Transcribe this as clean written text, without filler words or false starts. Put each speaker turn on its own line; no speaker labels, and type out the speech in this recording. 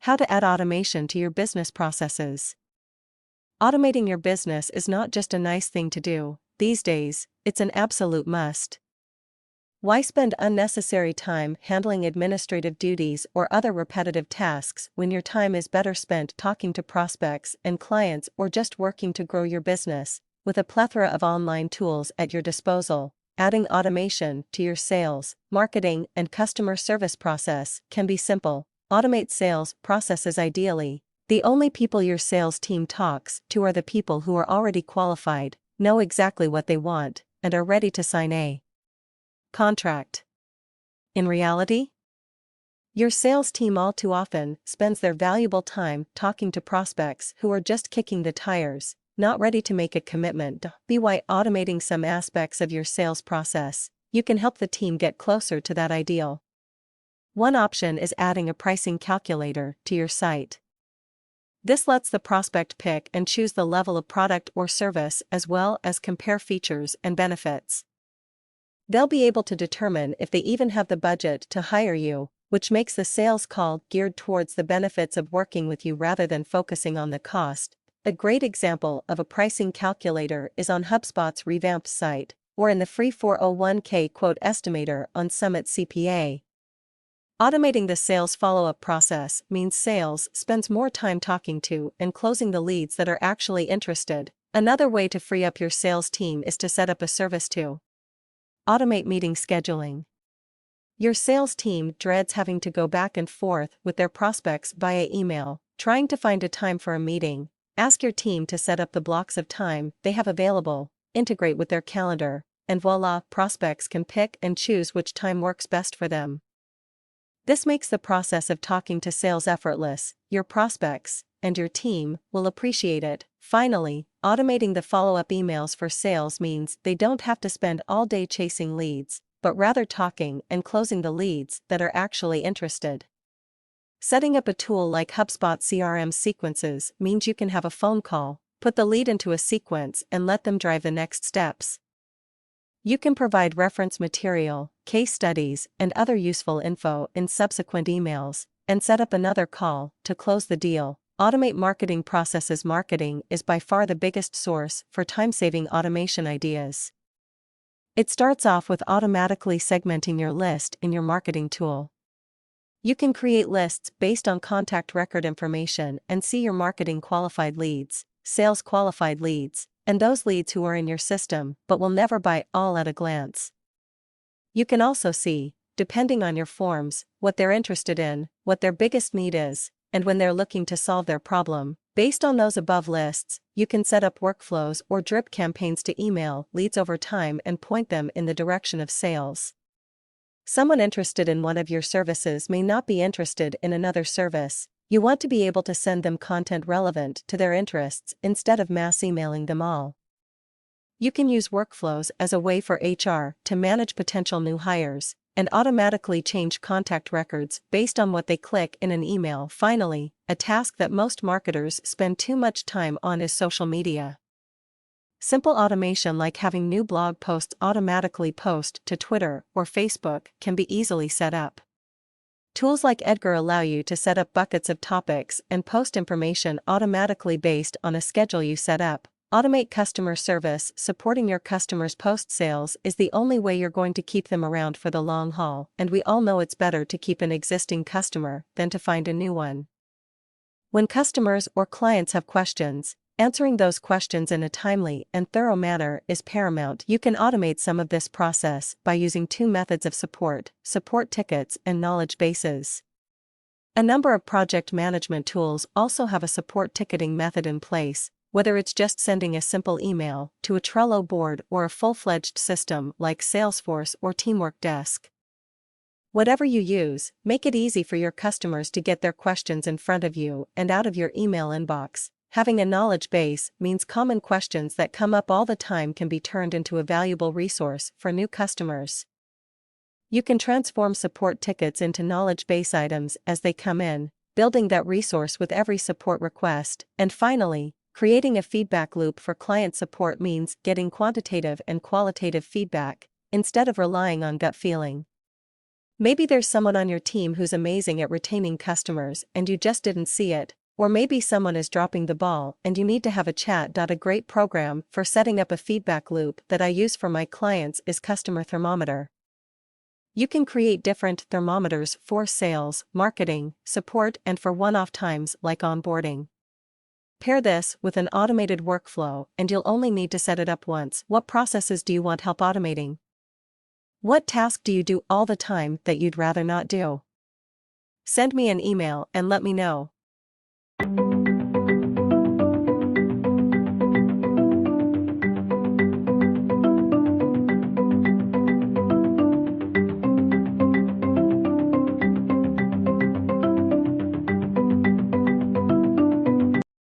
How to add automation to your business processes. Automating your business is not just a nice thing to do, these days, it's an absolute must. Why spend unnecessary time handling administrative duties or other repetitive tasks when your time is better spent talking to prospects and clients or just working to grow your business? With a plethora of online tools at your disposal, adding automation to your sales, marketing, and customer service process can be simple. Automate sales processes ideally. The only people your sales team talks to are the people who are already qualified, know exactly what they want, and are ready to sign a contract. In reality, your sales team all too often spends their valuable time talking to prospects who are just kicking the tires, not ready to make a commitment. By automating some aspects of your sales process, you can help the team get closer to that ideal. One option is adding a pricing calculator to your site. This lets the prospect pick and choose the level of product or service as well as compare features and benefits. They'll be able to determine if they even have the budget to hire you, which makes the sales call geared towards the benefits of working with you rather than focusing on the cost. A great example of a pricing calculator is on HubSpot's revamped site, or in the free 401k quote estimator on Summit CPA. Automating the sales follow-up process means sales spends more time talking to and closing the leads that are actually interested. Another way to free up your sales team is to set up a service to automate meeting scheduling. Your sales team dreads having to go back and forth with their prospects via email, trying to find a time for a meeting. Ask your team to set up the blocks of time they have available, integrate with their calendar, and voila, prospects can pick and choose which time works best for them. This makes the process of talking to sales effortless. Your prospects and your team will appreciate it. Finally, automating the follow-up emails for sales means they don't have to spend all day chasing leads, but rather talking and closing the leads that are actually interested. Setting up a tool like HubSpot CRM sequences means you can have a phone call, put the lead into a sequence and let them drive the next steps. You can provide reference material, case studies, and other useful info in subsequent emails, and set up another call to close the deal. Automate marketing processes. Marketing is by far the biggest source for time-saving automation ideas. It starts off with automatically segmenting your list in your marketing tool. You can create lists based on contact record information and see your marketing qualified leads, sales qualified leads, and those leads who are in your system but will never buy all at a glance. You can also see, depending on your forms, what they're interested in, what their biggest need is, and when they're looking to solve their problem. Based on those above lists, you can set up workflows or drip campaigns to email leads over time and point them in the direction of sales. Someone interested in one of your services may not be interested in another service. You want to be able to send them content relevant to their interests instead of mass emailing them all. You can use workflows as a way for HR to manage potential new hires and automatically change contact records based on what they click in an email. Finally, a task that most marketers spend too much time on is social media. Simple automation like having new blog posts automatically post to Twitter or Facebook can be easily set up. Tools like Edgar allow you to set up buckets of topics and post information automatically based on a schedule you set up. Automate customer service. Supporting your customers post-sales is the only way you're going to keep them around for the long haul, and we all know it's better to keep an existing customer than to find a new one. When customers or clients have questions, answering those questions in a timely and thorough manner is paramount. You can automate some of this process by using two methods of support tickets and knowledge bases. A number of project management tools also have a support ticketing method in place, whether it's just sending a simple email to a Trello board or a full-fledged system like Salesforce or Teamwork Desk. Whatever you use, make it easy for your customers to get their questions in front of you and out of your email inbox. Having a knowledge base means common questions that come up all the time can be turned into a valuable resource for new customers. You can transform support tickets into knowledge base items as they come in, building that resource with every support request. And finally, creating a feedback loop for client support means getting quantitative and qualitative feedback, instead of relying on gut feeling. Maybe there's someone on your team who's amazing at retaining customers and you just didn't see it, or maybe someone is dropping the ball and you need to have a chat. A great program for setting up a feedback loop that I use for my clients is Customer Thermometer. You can create different thermometers for sales, marketing, support, and for one-off times like onboarding. Pair this with an automated workflow and you'll only need to set it up once. What processes do you want help automating? What task do you do all the time that you'd rather not do? Send me an email and let me know.